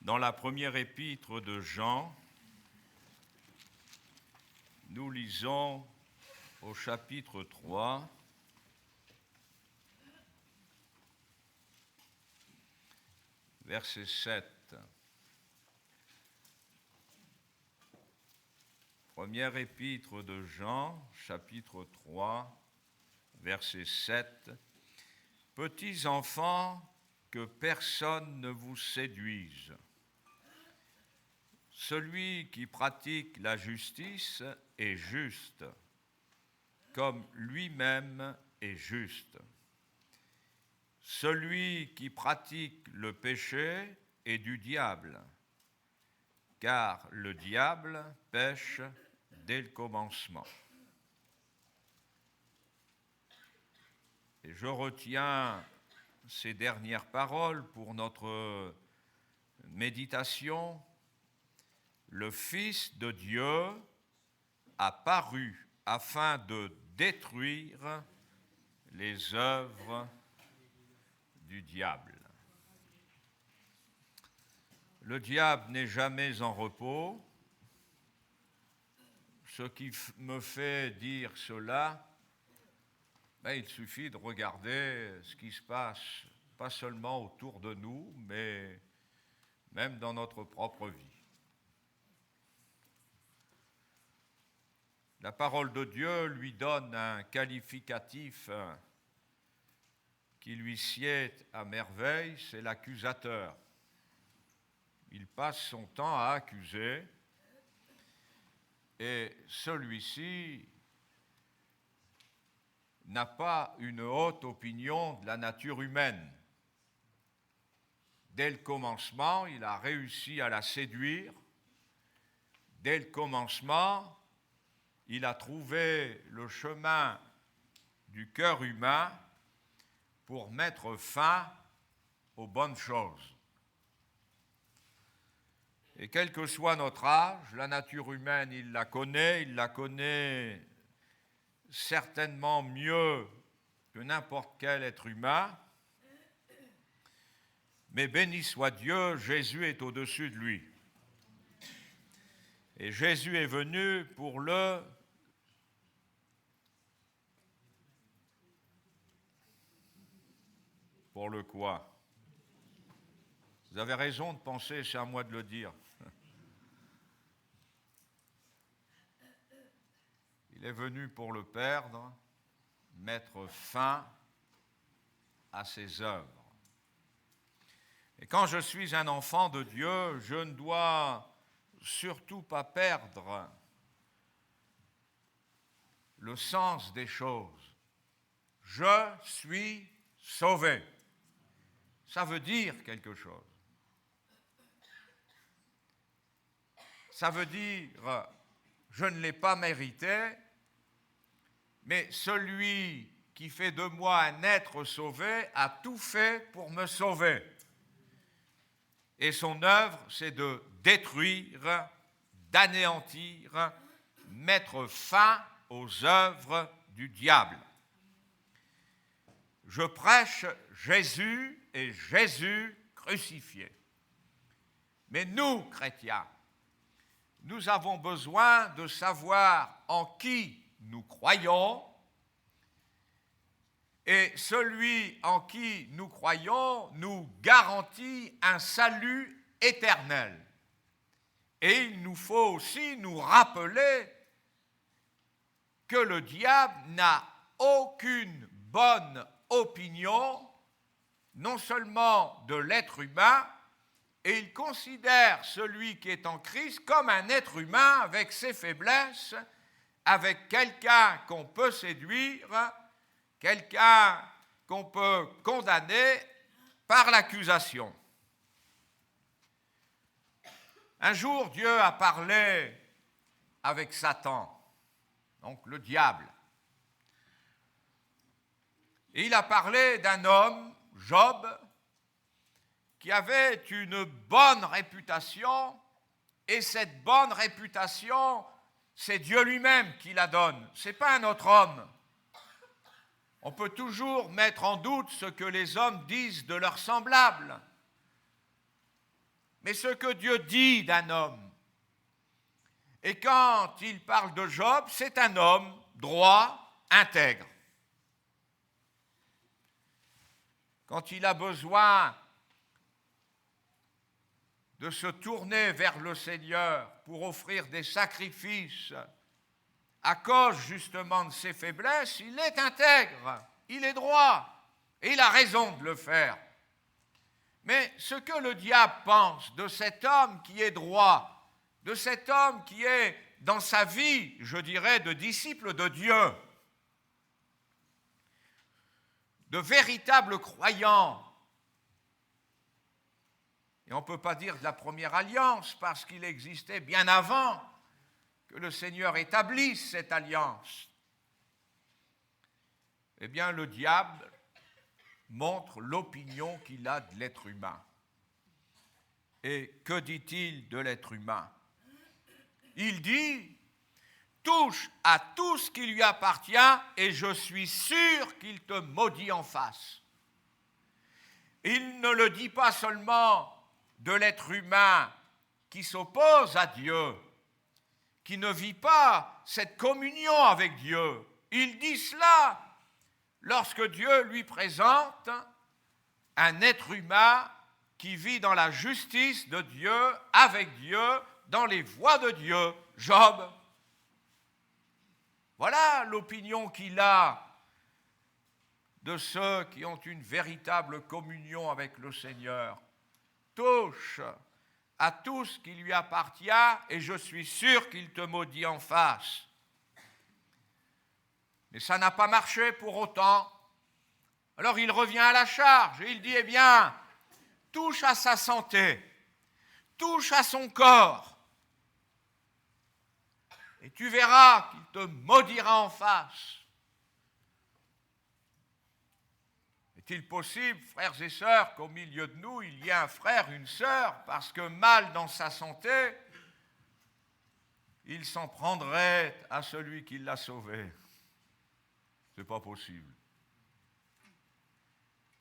Dans la première épître de Jean, nous lisons au chapitre 3, verset 7. Première épître de Jean, chapitre 3, verset 7. Petits enfants, que personne ne vous séduise. Celui qui pratique la justice est juste, comme lui-même est juste. Celui qui pratique le péché est du diable, car le diable pêche dès le commencement. Et je retiens ces dernières paroles pour notre méditation. Le Fils de Dieu a paru afin de détruire les œuvres du diable. Le diable n'est jamais en repos. Ce qui me fait dire cela, il suffit de regarder ce qui se passe, pas seulement autour de nous, mais même dans notre propre vie. La parole de Dieu lui donne un qualificatif qui lui sied à merveille, c'est l'accusateur. Il passe son temps à accuser, et celui-ci n'a pas une haute opinion de la nature humaine. Dès le commencement, il a réussi à la séduire. Dès le commencement, il a trouvé le chemin du cœur humain pour mettre fin aux bonnes choses. Et quel que soit notre âge, la nature humaine, il la connaît certainement mieux que n'importe quel être humain, mais béni soit Dieu, Jésus est au-dessus de lui. Et Jésus est venu pour le quoi? Vous avez raison de penser, c'est à moi de le dire. Il est venu pour le perdre, mettre fin à ses œuvres. Et quand je suis un enfant de Dieu, je ne dois surtout pas perdre le sens des choses. Je suis sauvé. Ça veut dire quelque chose. Ça veut dire, je ne l'ai pas mérité, mais celui qui fait de moi un être sauvé a tout fait pour me sauver. Et son œuvre, c'est de détruire, d'anéantir, mettre fin aux œuvres du diable. Je prêche Jésus et Jésus crucifié. Mais nous, chrétiens, nous avons besoin de savoir en qui nous croyons, et celui en qui nous croyons nous garantit un salut éternel. Et il nous faut aussi nous rappeler que le diable n'a aucune bonne opinion, non seulement de l'être humain, et il considère celui qui est en Christ comme un être humain avec ses faiblesses, avec quelqu'un qu'on peut séduire, quelqu'un qu'on peut condamner par l'accusation. Un jour, Dieu a parlé avec Satan, donc le diable. Et il a parlé d'un homme, Job, qui avait une bonne réputation, et cette bonne réputation, c'est Dieu lui-même qui la donne, ce n'est pas un autre homme. On peut toujours mettre en doute ce que les hommes disent de leurs semblables. mais ce que Dieu dit d'un homme. Et quand il parle de Job, c'est un homme droit, intègre. Quand il a besoin de se tourner vers le Seigneur pour offrir des sacrifices à cause justement de ses faiblesses, il est intègre, il est droit, et il a raison de le faire. Mais ce que le diable pense de cet homme qui est droit, de cet homme qui est dans sa vie, je dirais, de disciple de Dieu, de véritable croyant, et on ne peut pas dire de la première alliance, parce qu'il existait bien avant que le Seigneur établisse cette alliance. Eh bien, le diable montre l'opinion qu'il a de l'être humain. Et que dit-il de l'être humain? Il dit, touche à tout ce qui lui appartient et je suis sûr qu'il te maudit en face. Il ne le dit pas seulement de l'être humain qui s'oppose à Dieu, qui ne vit pas cette communion avec Dieu. Il dit cela lorsque Dieu lui présente un être humain qui vit dans la justice de Dieu, avec Dieu, dans les voies de Dieu, Job. Voilà l'opinion qu'il a de ceux qui ont une véritable communion avec le Seigneur. Touche à tout ce qui lui appartient et je suis sûr qu'il te maudit en face. Mais ça n'a pas marché pour autant. Alors il revient à la charge et il dit, eh bien, touche à sa santé, touche à son corps, et tu verras qu'il te maudira en face. Est-il possible, frères et sœurs, qu'au milieu de nous, il y ait un frère, une sœur, parce que mal dans sa santé, il s'en prendrait à celui qui l'a sauvé? Ce n'est pas possible.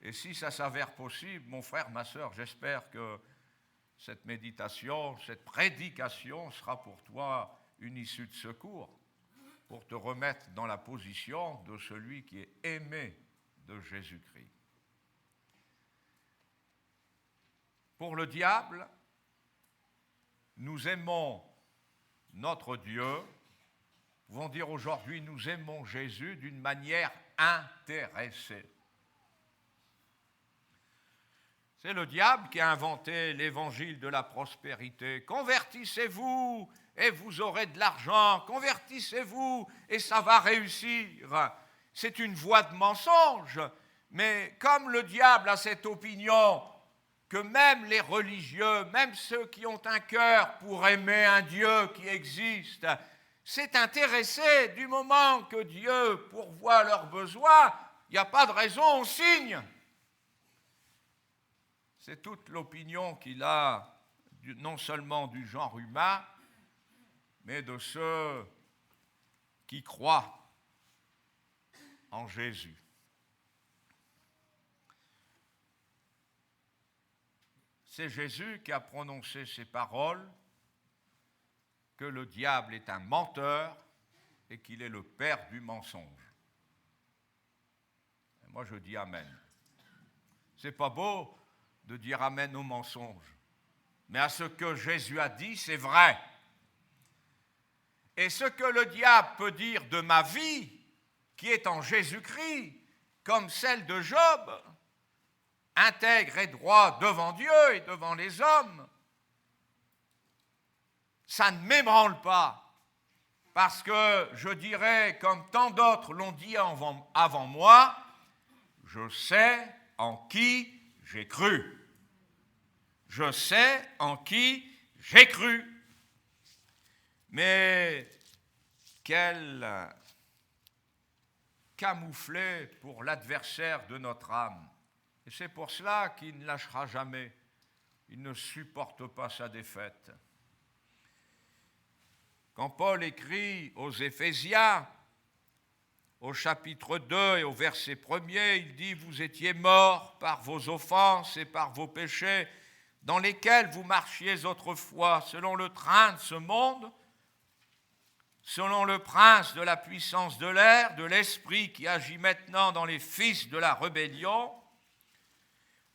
Et si ça s'avère possible, mon frère, ma sœur, j'espère que cette méditation, cette prédication sera pour toi une issue de secours, pour te remettre dans la position de celui qui est aimé de Jésus-Christ. Pour le diable, nous aimons notre Dieu, nous pouvons dire aujourd'hui, nous aimons Jésus d'une manière intéressée. C'est le diable qui a inventé l'évangile de la prospérité. Convertissez-vous et vous aurez de l'argent. Convertissez-vous et ça va réussir. C'est une voie de mensonge. Mais comme le diable a cette opinion que même les religieux, même ceux qui ont un cœur pour aimer un Dieu qui existe, s'est intéressé du moment que Dieu pourvoit leurs besoins, il n'y a pas de raison, on signe. C'est toute l'opinion qu'il a, non seulement du genre humain, mais de ceux qui croient en Jésus. C'est Jésus qui a prononcé ces paroles, que le diable est un menteur et qu'il est le père du mensonge. Et moi je dis Amen. C'est pas beau de dire Amen au mensonge, mais à ce que Jésus a dit, c'est vrai. Et ce que le diable peut dire de ma vie, qui est en Jésus-Christ, comme celle de Job, intègre et droit devant Dieu et devant les hommes, ça ne m'ébranle pas, parce que je dirais, comme tant d'autres l'ont dit avant moi, je sais en qui j'ai cru. Je sais en qui j'ai cru. Mais quel camouflet pour l'adversaire de notre âme. Et c'est pour cela qu'il ne lâchera jamais. Il ne supporte pas sa défaite. Quand Paul écrit aux Éphésiens, au chapitre 2 et au verset 1er, il dit « Vous étiez morts par vos offenses et par vos péchés, dans lesquels vous marchiez autrefois, selon le train de ce monde, selon le prince de la puissance de l'air, de l'esprit qui agit maintenant dans les fils de la rébellion.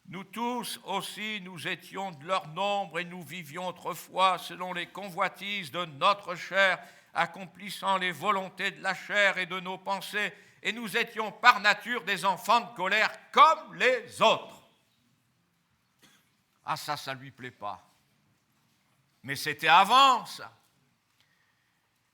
Nous tous aussi, nous étions de leur nombre et nous vivions autrefois selon les convoitises de notre chair, accomplissant les volontés de la chair et de nos pensées, et nous étions par nature des enfants de colère comme les autres. Ah ça lui plaît pas. Mais c'était avant ça.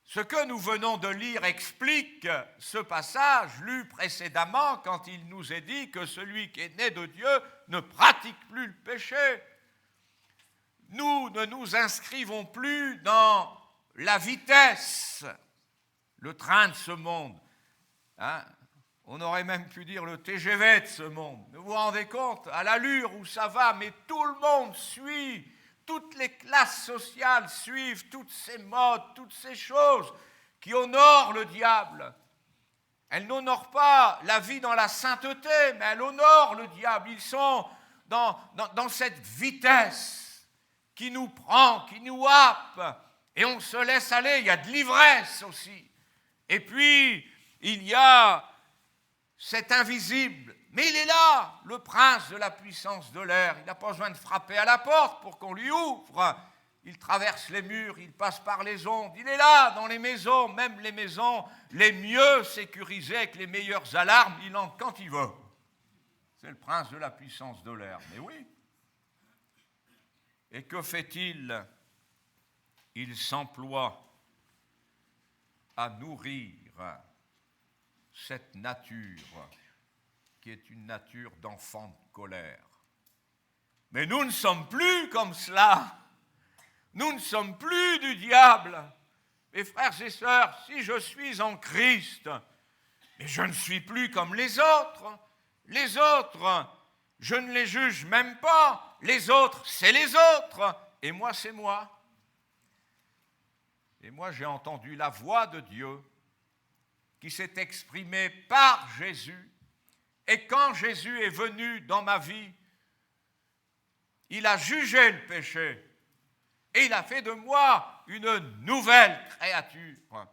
Ce que nous venons de lire explique ce passage lu précédemment quand il nous est dit que celui qui est né de Dieu ne pratique plus le péché. Nous ne nous inscrivons plus dans la vitesse, le train de ce monde. Hein? On aurait même pu dire le TGV de ce monde. Vous vous rendez compte, à l'allure où ça va, mais tout le monde suit. Toutes les classes sociales suivent toutes ces modes, toutes ces choses qui honorent le diable. Elles n'honorent pas la vie dans la sainteté, mais elles honorent le diable. Ils sont dans cette vitesse qui nous prend, qui nous happe, et on se laisse aller. Il y a de l'ivresse aussi. Et puis, il y a cet invisible. Mais il est là, le prince de la puissance de l'air. Il n'a pas besoin de frapper à la porte pour qu'on lui ouvre. Il traverse les murs, il passe par les ondes. Il est là, dans les maisons, même les maisons les mieux sécurisées, avec les meilleures alarmes. Il entre quand il veut. C'est le prince de la puissance de l'air. Mais oui. Et que fait-il? Il s'emploie à nourrir cette nature qui est une nature d'enfant de colère. Mais nous ne sommes plus comme cela. Nous ne sommes plus du diable. Mes frères et sœurs, si je suis en Christ, mais je ne suis plus comme les autres. Les autres, je ne les juge même pas. Les autres, c'est les autres. Et moi, c'est moi. Et moi, j'ai entendu la voix de Dieu qui s'est exprimée par Jésus. Et quand Jésus est venu dans ma vie, il a jugé le péché et il a fait de moi une nouvelle créature.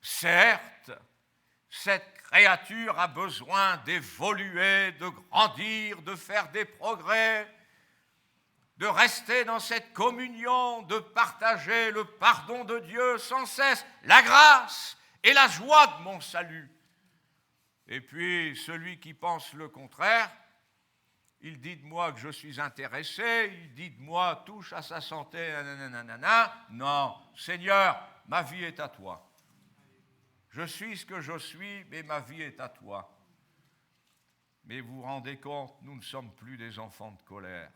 Certes, cette créature a besoin d'évoluer, de grandir, de faire des progrès, de rester dans cette communion, de partager le pardon de Dieu sans cesse, la grâce et la joie de mon salut. Et puis, celui qui pense le contraire, il dit de moi que je suis intéressé, il dit de moi, touche à sa santé, nanana. Non, Seigneur, ma vie est à toi. Je suis ce que je suis, mais ma vie est à toi. Mais vous vous rendez compte, nous ne sommes plus des enfants de colère.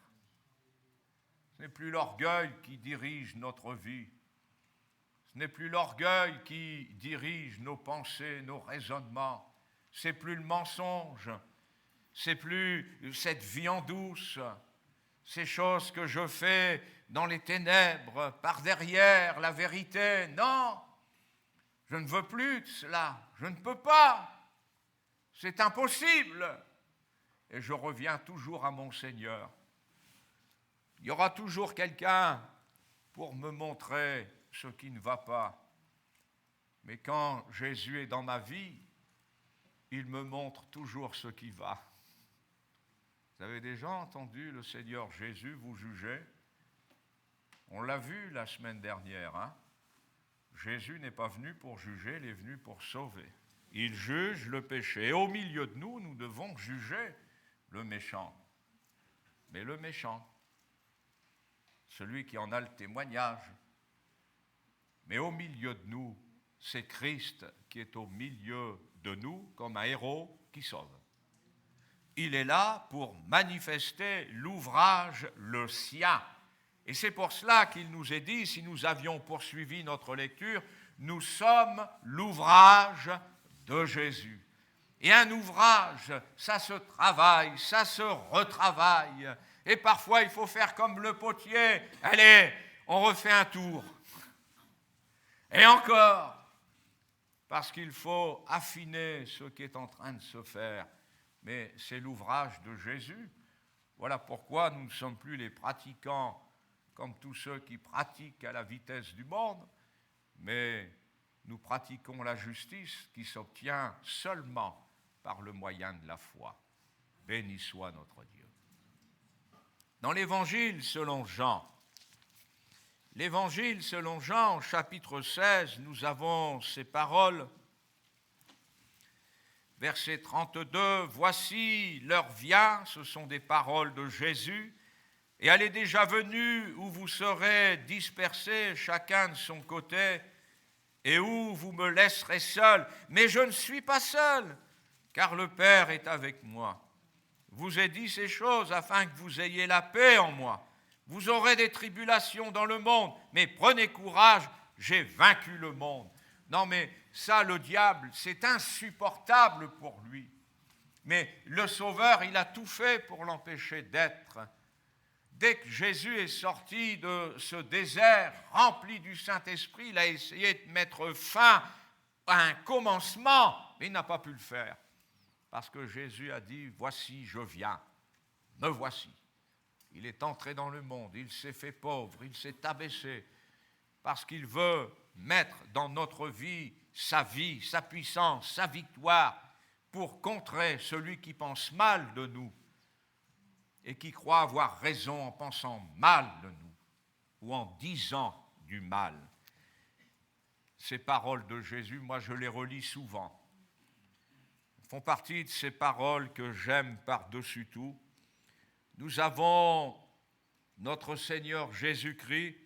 Ce n'est plus l'orgueil qui dirige notre vie. Ce n'est plus l'orgueil qui dirige nos pensées, nos raisonnements. C'est plus le mensonge, c'est plus cette vie en douce, ces choses que je fais dans les ténèbres, par derrière la vérité. Non, je ne veux plus de cela, je ne peux pas, c'est impossible. Et je reviens toujours à mon Seigneur. Il y aura toujours quelqu'un pour me montrer ce qui ne va pas. Mais quand Jésus est dans ma vie, il me montre toujours ce qui va. Vous avez déjà entendu le Seigneur Jésus vous juger? On l'a vu la semaine dernière. Hein? Jésus n'est pas venu pour juger, il est venu pour sauver. Il juge le péché. Et au milieu de nous, nous devons juger le méchant. Mais le méchant, celui qui en a le témoignage. Mais au milieu de nous, c'est Christ qui est au milieu de nous comme un héros qui sauve. Il est là pour manifester l'ouvrage le sien. Et c'est pour cela qu'il nous est dit, si nous avions poursuivi notre lecture, nous sommes l'ouvrage de Jésus. Et un ouvrage, ça se travaille, ça se retravaille. Et parfois, il faut faire comme le potier. Allez, on refait un tour. Et encore, parce qu'il faut affiner ce qui est en train de se faire. Mais c'est l'ouvrage de Jésus. Vous Voilà pourquoi nous ne sommes plus les pratiquants comme tous ceux qui pratiquent à la vitesse du monde, mais nous pratiquons la justice qui s'obtient seulement par le moyen de la foi. Béni soit notre Dieu. Dans l'Évangile selon Jean, chapitre 16, nous avons ces paroles. Verset 32, « Voici l'heure vient », ce sont des paroles de Jésus, « et elle est déjà venue où vous serez dispersés chacun de son côté et où vous me laisserez seul. Mais je ne suis pas seul, car le Père est avec moi. Vous ai dit ces choses afin que vous ayez la paix en moi. Vous aurez des tribulations dans le monde, mais prenez courage, j'ai vaincu le monde. » Non, mais ça, le diable, c'est insupportable pour lui. Mais le Sauveur, il a tout fait pour l'empêcher d'être. Dès que Jésus est sorti de ce désert rempli du Saint-Esprit, il a essayé de mettre fin à un commencement, mais il n'a pas pu le faire. Parce que Jésus a dit, « Voici, je viens, me voici. » Il est entré dans le monde, il s'est fait pauvre, il s'est abaissé, parce qu'il veut mettre dans notre vie, sa puissance, sa victoire, pour contrer celui qui pense mal de nous et qui croit avoir raison en pensant mal de nous ou en disant du mal. Ces paroles de Jésus, moi je les relis souvent, font partie de ces paroles que j'aime par-dessus tout. Nous avons notre Seigneur Jésus-Christ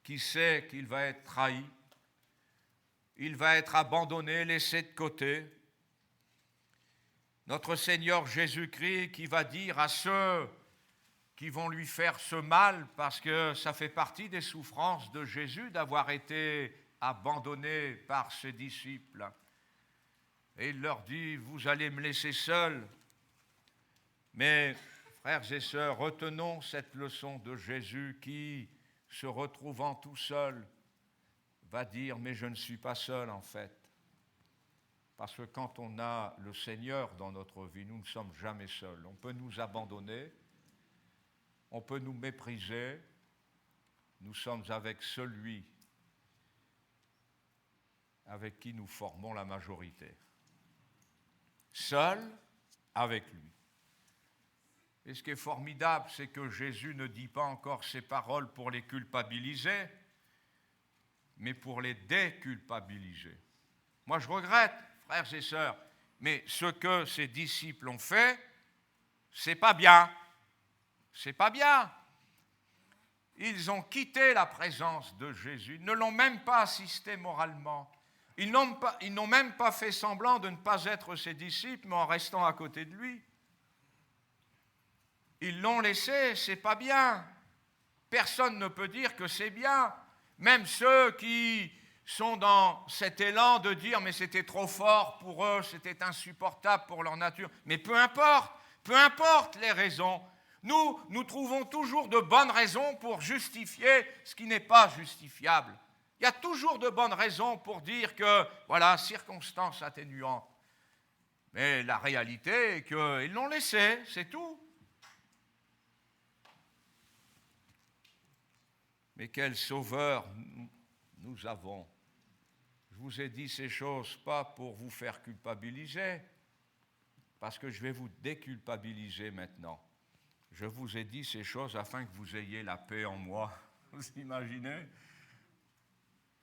qui sait qu'il va être trahi, il va être abandonné, laissé de côté. Notre Seigneur Jésus-Christ qui va dire à ceux qui vont lui faire ce mal, parce que ça fait partie des souffrances de Jésus d'avoir été abandonné par ses disciples. Et il leur dit, vous allez me laisser seul. Mais, frères et sœurs, retenons cette leçon de Jésus qui, se retrouvant tout seul, va dire, mais je ne suis pas seul en fait. Parce que quand on a le Seigneur dans notre vie, nous ne sommes jamais seuls. On peut nous abandonner, on peut nous mépriser, nous sommes avec celui avec qui nous formons la majorité. Seul avec lui. Et ce qui est formidable, c'est que Jésus ne dit pas encore ces paroles pour les culpabiliser, mais pour les déculpabiliser. Moi, je regrette, frères et sœurs, mais ce que ses disciples ont fait, c'est pas bien. C'est pas bien. Ils ont quitté la présence de Jésus, ils ne l'ont même pas assisté moralement. Ils n'ont même pas fait semblant de ne pas être ses disciples, mais en restant à côté de lui. Ils l'ont laissé, c'est pas bien. Personne ne peut dire que c'est bien. Même ceux qui sont dans cet élan de dire mais c'était trop fort pour eux, c'était insupportable pour leur nature. Mais peu importe les raisons. Nous trouvons toujours de bonnes raisons pour justifier ce qui n'est pas justifiable. Il y a toujours de bonnes raisons pour dire que, voilà, circonstances atténuantes. Mais la réalité est qu'ils l'ont laissé, c'est tout. Mais quel sauveur nous avons. Je vous ai dit ces choses pas pour vous faire culpabiliser, parce que je vais vous déculpabiliser maintenant. Je vous ai dit ces choses afin que vous ayez la paix en moi. Vous imaginez ?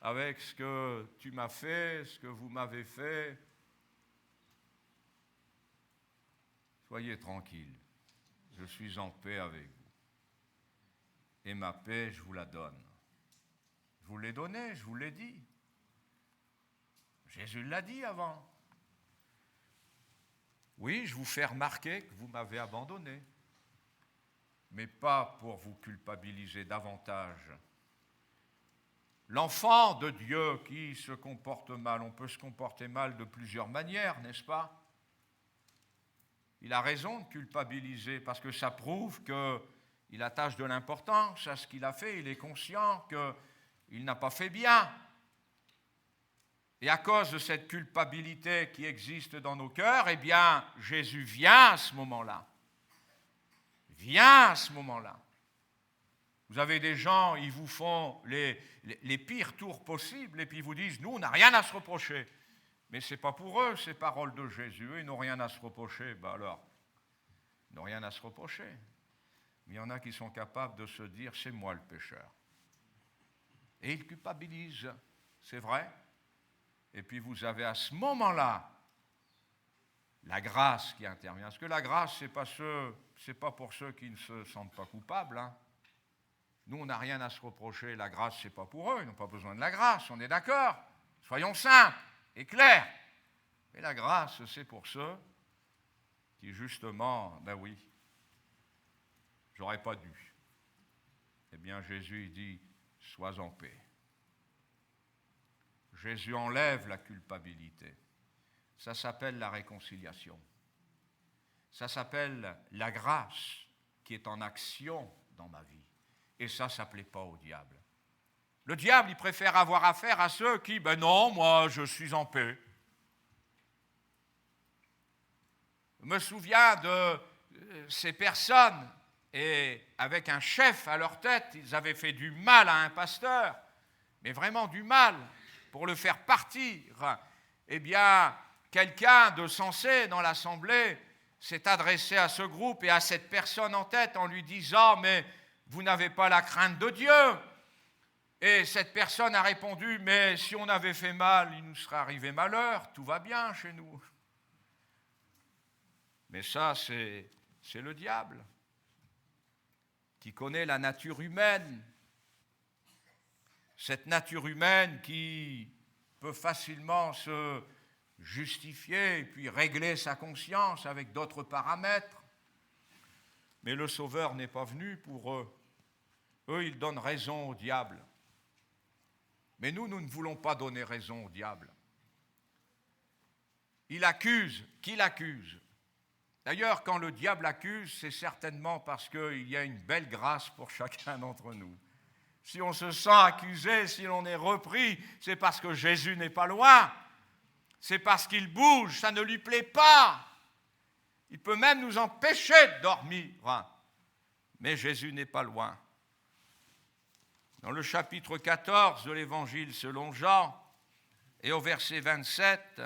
Avec ce que tu m'as fait, ce que vous m'avez fait. Soyez tranquilles, je suis en paix avec vous. Et ma paix, je vous la donne. Je vous l'ai donnée, je vous l'ai dit. Jésus l'a dit avant. Oui, je vous fais remarquer que vous m'avez abandonné, mais pas pour vous culpabiliser davantage. L'enfant de Dieu qui se comporte mal, on peut se comporter mal de plusieurs manières, n'est-ce pas ? Il a raison de culpabiliser parce que ça prouve qu'il attache de l'importance à ce qu'il a fait, il est conscient qu'il n'a pas fait bien. Et à cause de cette culpabilité qui existe dans nos cœurs, eh bien, Jésus vient à ce moment-là. vient à ce moment-là. Vous avez des gens, ils vous font les pires tours possibles et puis ils vous disent, nous, on n'a rien à se reprocher. Mais ce n'est pas pour eux, ces paroles de Jésus. Eux, ils n'ont rien à se reprocher. Ben alors, ils n'ont rien à se reprocher. Mais il y en a qui sont capables de se dire, c'est moi le pécheur. Et ils culpabilisent, c'est vrai. Et puis vous avez à ce moment-là la grâce qui intervient. Parce que la grâce, c'est pas pour ceux qui ne se sentent pas coupables. Hein. Nous, on n'a rien à se reprocher. La grâce, c'est pas pour eux. Ils n'ont pas besoin de la grâce. On est d'accord. Soyons simples et clairs. Mais la grâce, c'est pour ceux qui, justement, ben oui, j'aurais pas dû. Eh bien, Jésus, il dit, sois en paix. Jésus enlève la culpabilité. Ça s'appelle la réconciliation. Ça s'appelle la grâce qui est en action dans ma vie. Et ça ne plaît pas au diable. Le diable, il préfère avoir affaire à ceux qui, ben non, moi, je suis en paix. Je me souviens de ces personnes, et avec un chef à leur tête, ils avaient fait du mal à un pasteur, mais vraiment du mal, pour le faire partir. Eh bien, quelqu'un de sensé dans l'assemblée s'est adressé à ce groupe et à cette personne en tête en lui disant « Mais vous n'avez pas la crainte de Dieu ?» Et cette personne a répondu « Mais si on avait fait mal, il nous serait arrivé malheur, tout va bien chez nous. » Mais ça, c'est le diable qui connaît la nature humaine. Cette nature humaine qui peut facilement se justifier et puis régler sa conscience avec d'autres paramètres. Mais le Sauveur n'est pas venu pour eux. Eux, ils donnent raison au diable. Mais nous ne voulons pas donner raison au diable. Il accuse. Qui l'accuse? D'ailleurs, quand le diable accuse, c'est certainement parce qu'il y a une belle grâce pour chacun d'entre nous. Si on se sent accusé, si l'on est repris, c'est parce que Jésus n'est pas loin. C'est parce qu'il bouge, ça ne lui plaît pas. Il peut même nous empêcher de dormir. Mais Jésus n'est pas loin. Dans le chapitre 14 de l'Évangile selon Jean, et au verset 27,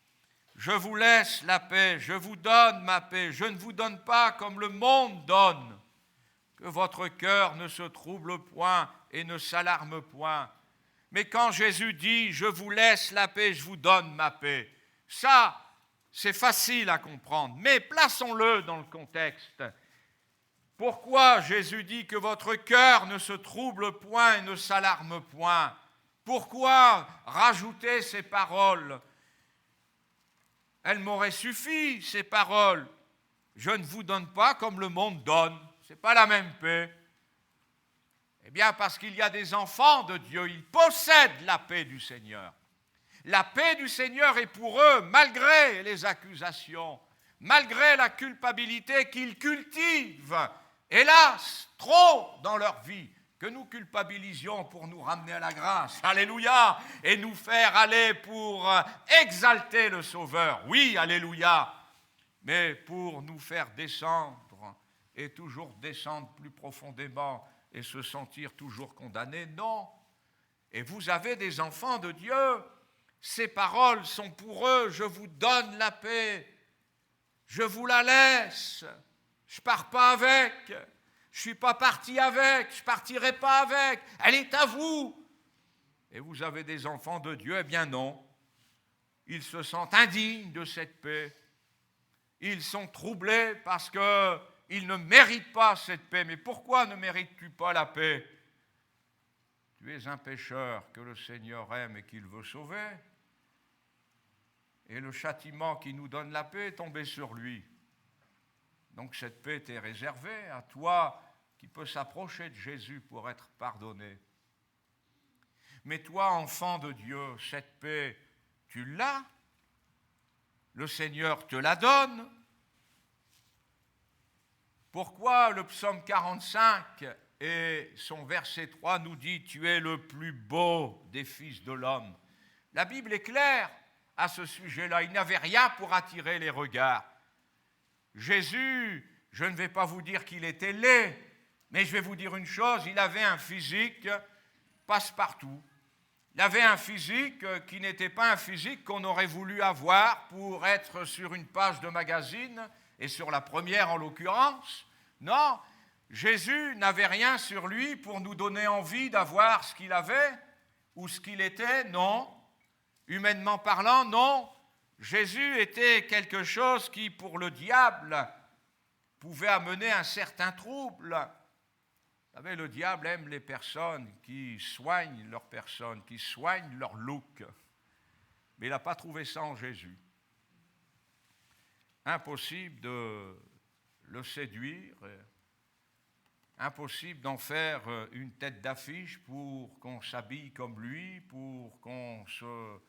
« Je vous laisse la paix, je vous donne ma paix, je ne vous donne pas comme le monde donne. Que votre cœur ne se trouble point et ne s'alarme point. » Mais quand Jésus dit « Je vous laisse la paix, je vous donne ma paix », ça, c'est facile à comprendre. Mais plaçons-le dans le contexte. Pourquoi Jésus dit que votre cœur ne se trouble point et ne s'alarme point? Pourquoi rajouter ces paroles? Elles m'auraient suffi, ces paroles. Je ne vous donne pas comme le monde donne. Ce n'est pas la même paix. Eh bien, parce qu'il y a des enfants de Dieu, ils possèdent la paix du Seigneur. La paix du Seigneur est pour eux, malgré les accusations, malgré la culpabilité qu'ils cultivent, hélas, trop dans leur vie, que nous culpabilisions pour nous ramener à la grâce, alléluia, et nous faire aller pour exalter le Sauveur, oui, alléluia, mais pour nous faire descendre et toujours descendre plus profondément et se sentir toujours condamné, non. Et vous avez des enfants de Dieu, ces paroles sont pour eux, je vous donne la paix, je vous la laisse, je ne pars pas avec, je ne suis pas parti avec, je ne partirai pas avec, elle est à vous. Et vous avez des enfants de Dieu, eh bien non, ils se sentent indignes de cette paix, ils sont troublés parce qu'ils ne méritent pas cette paix. Mais pourquoi ne mérites-tu pas la paix? Tu es un pécheur que le Seigneur aime et qu'il veut sauver. Et le châtiment qui nous donne la paix est tombé sur lui. Donc cette paix t'est réservée à toi qui peux s'approcher de Jésus pour être pardonné. Mais toi, enfant de Dieu, cette paix, tu l'as. Le Seigneur te la donne. Pourquoi le psaume 45 et son verset 3 nous dit « Tu es le plus beau des fils de l'homme ». La Bible est claire à ce sujet-là. Il n'avait rien pour attirer les regards. Jésus Je ne vais pas vous dire qu'il était laid, mais je vais vous dire une chose, il avait un physique passe-partout. Il avait un physique qui n'était pas un physique qu'on aurait voulu avoir pour être sur une page de magazine, et sur la première en l'occurrence. Non, Jésus n'avait rien sur lui pour nous donner envie d'avoir ce qu'il avait ou ce qu'il était, non. Humainement parlant, non. Jésus était quelque chose qui, pour le diable, pouvait amener un certain trouble. Vous savez, le diable aime les personnes qui soignent leur personne, qui soignent leur look. Mais il n'a pas trouvé ça en Jésus. Impossible de le séduire, impossible d'en faire une tête d'affiche pour qu'on s'habille comme lui, pour qu'on se...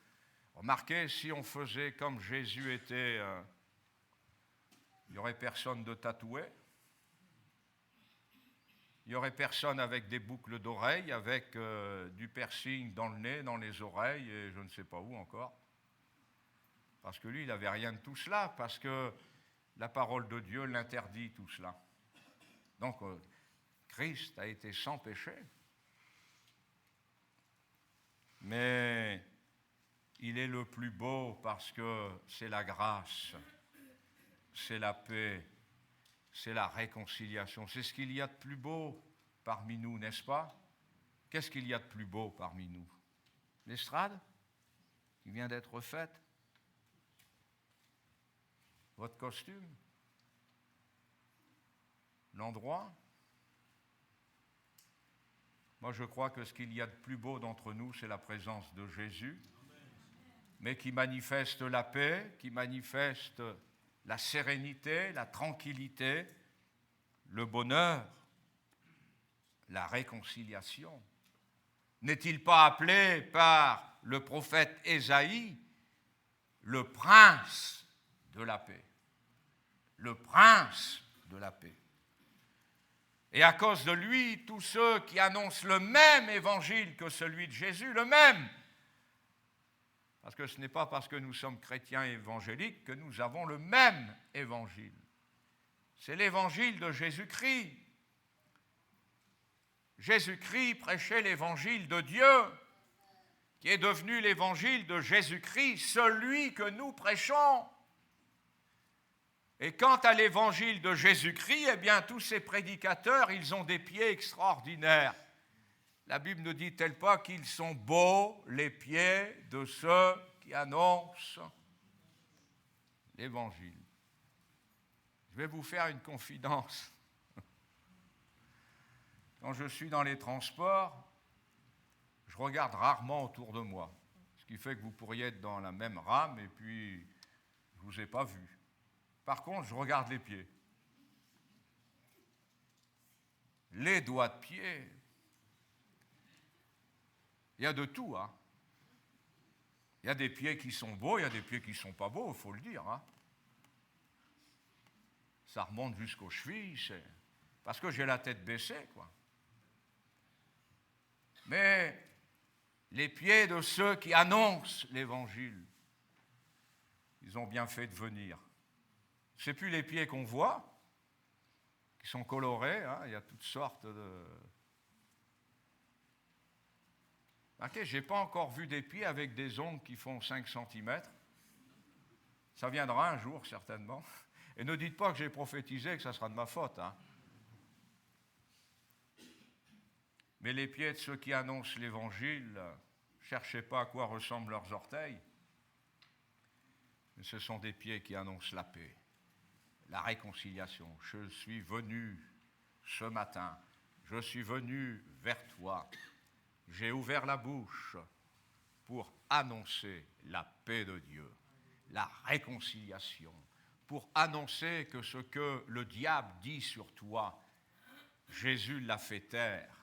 Remarquez, si on faisait comme Jésus était, il n'y aurait personne de tatoué. Il n'y aurait personne avec des boucles d'oreilles, avec du piercing dans le nez, dans les oreilles, et je ne sais pas où encore. Parce que lui, il n'avait rien de tout cela, parce que la parole de Dieu l'interdit tout cela. Donc, Christ a été sans péché. Mais il est le plus beau parce que c'est la grâce, c'est la paix, c'est la réconciliation. C'est ce qu'il y a de plus beau parmi nous, n'est-ce pas? Qu'est-ce qu'il y a de plus beau parmi nous? L'estrade qui vient d'être faite? Votre costume? L'endroit? Moi, je crois que ce qu'il y a de plus beau d'entre nous, c'est la présence de Jésus, mais qui manifeste la paix, qui manifeste la sérénité, la tranquillité, le bonheur, la réconciliation. N'est-il pas appelé par le prophète Ésaïe le prince de la paix? Le prince de la paix. Et à cause de lui, tous ceux qui annoncent le même évangile que celui de Jésus, le même, parce que ce n'est pas parce que nous sommes chrétiens évangéliques que nous avons le même évangile. C'est l'évangile de Jésus-Christ. Jésus-Christ prêchait l'évangile de Dieu, qui est devenu l'évangile de Jésus-Christ, celui que nous prêchons. Et quant à l'évangile de Jésus-Christ, eh bien, tous ces prédicateurs, ils ont des pieds extraordinaires. La Bible ne dit-elle pas qu'ils sont beaux, les pieds de ceux qui annoncent l'évangile? Je vais vous faire une confidence. Quand je suis dans les transports, je regarde rarement autour de moi, ce qui fait que vous pourriez être dans la même rame et puis je ne vous ai pas vu. Par contre, je regarde les pieds. Les doigts de pied. Il y a de tout, hein. Il y a des pieds qui sont beaux, il y a des pieds qui ne sont pas beaux, il faut le dire, hein. Ça remonte jusqu'aux chevilles, c'est parce que j'ai la tête baissée, quoi. Mais les pieds de ceux qui annoncent l'Évangile, ils ont bien fait de venir. Ce n'est plus les pieds qu'on voit, qui sont colorés, hein, il y a toutes sortes de... Ok, je n'ai pas encore vu des pieds avec des ongles qui font 5 cm. Ça viendra un jour, certainement. Et ne dites pas que j'ai prophétisé que ça sera de ma faute, hein. Mais les pieds de ceux qui annoncent l'Évangile, ne cherchez pas à quoi ressemblent leurs orteils. Mais ce sont des pieds qui annoncent la paix, la réconciliation. Je suis venu ce matin, je suis venu vers toi. J'ai ouvert la bouche pour annoncer la paix de Dieu, la réconciliation, pour annoncer que ce que le diable dit sur toi, Jésus l'a fait taire.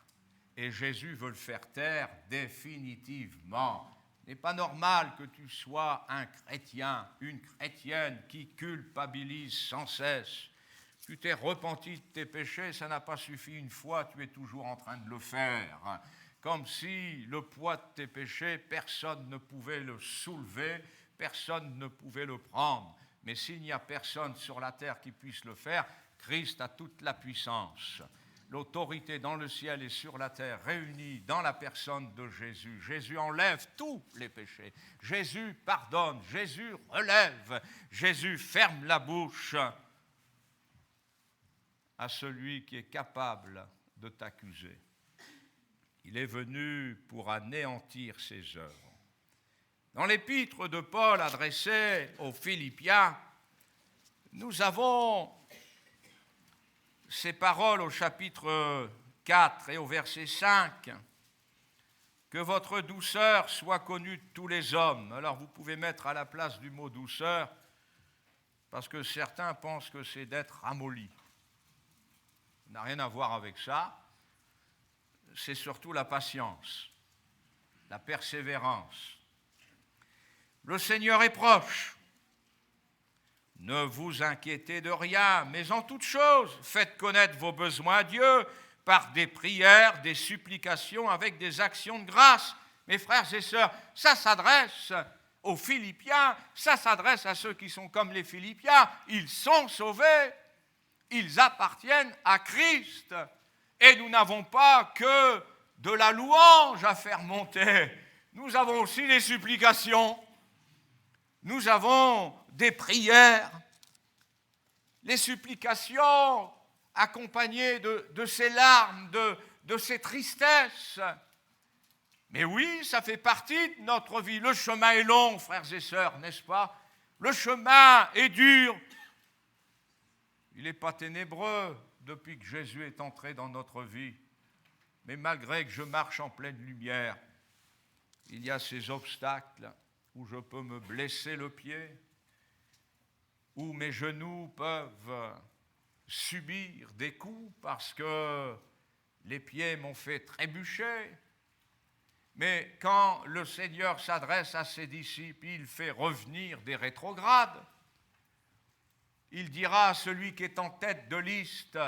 Et Jésus veut le faire taire définitivement. Il n'est pas normal que tu sois un chrétien, une chrétienne qui culpabilise sans cesse. Tu t'es repenti de tes péchés, ça n'a pas suffi une fois, tu es toujours en train de le faire. Comme si le poids de tes péchés, personne ne pouvait le soulever, personne ne pouvait le prendre. Mais s'il n'y a personne sur la terre qui puisse le faire, Christ a toute la puissance, l'autorité dans le ciel et sur la terre réunie dans la personne de Jésus. Jésus enlève tous les péchés. Jésus pardonne, Jésus relève, Jésus ferme la bouche à celui qui est capable de t'accuser. Il est venu pour anéantir ses œuvres. Dans l'épître de Paul adressée aux Philippiens, nous avons ces paroles au chapitre 4 et au verset 5. Que votre douceur soit connue de tous les hommes. Alors vous pouvez mettre à la place du mot douceur, parce que certains pensent que c'est d'être ramolli. Ça n'a rien à voir avec ça. C'est surtout la patience, la persévérance. Le Seigneur est proche. Ne vous inquiétez de rien, mais en toute chose, faites connaître vos besoins à Dieu par des prières, des supplications, avec des actions de grâce. Mes frères et sœurs, ça s'adresse aux Philippiens, ça s'adresse à ceux qui sont comme les Philippiens. Ils sont sauvés, ils appartiennent à Christ. Et nous n'avons pas que de la louange à faire monter, nous avons aussi des supplications, nous avons des prières, les supplications accompagnées de ces larmes, de ces tristesses. Mais oui, ça fait partie de notre vie. Le chemin est long, frères et sœurs, n'est-ce pas? Le chemin est dur. Il n'est pas ténébreux depuis que Jésus est entré dans notre vie. Mais malgré que je marche en pleine lumière, il y a ces obstacles où je peux me blesser le pied, où mes genoux peuvent subir des coups parce que les pieds m'ont fait trébucher. Mais quand le Seigneur s'adresse à ses disciples, il fait revenir des rétrogrades. Il dira à celui qui est en tête de liste,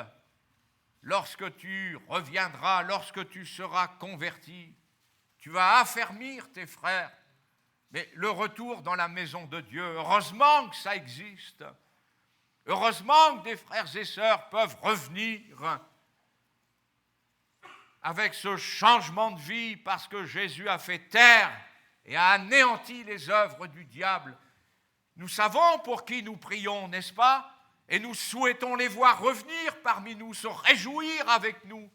lorsque tu reviendras, lorsque tu seras converti, tu vas affermir tes frères. Mais le retour dans la maison de Dieu, heureusement que ça existe. Heureusement que des frères et sœurs peuvent revenir avec ce changement de vie parce que Jésus a fait taire et a anéanti les œuvres du diable. Nous savons pour qui nous prions, n'est-ce pas? Et nous souhaitons les voir revenir parmi nous, se réjouir avec nous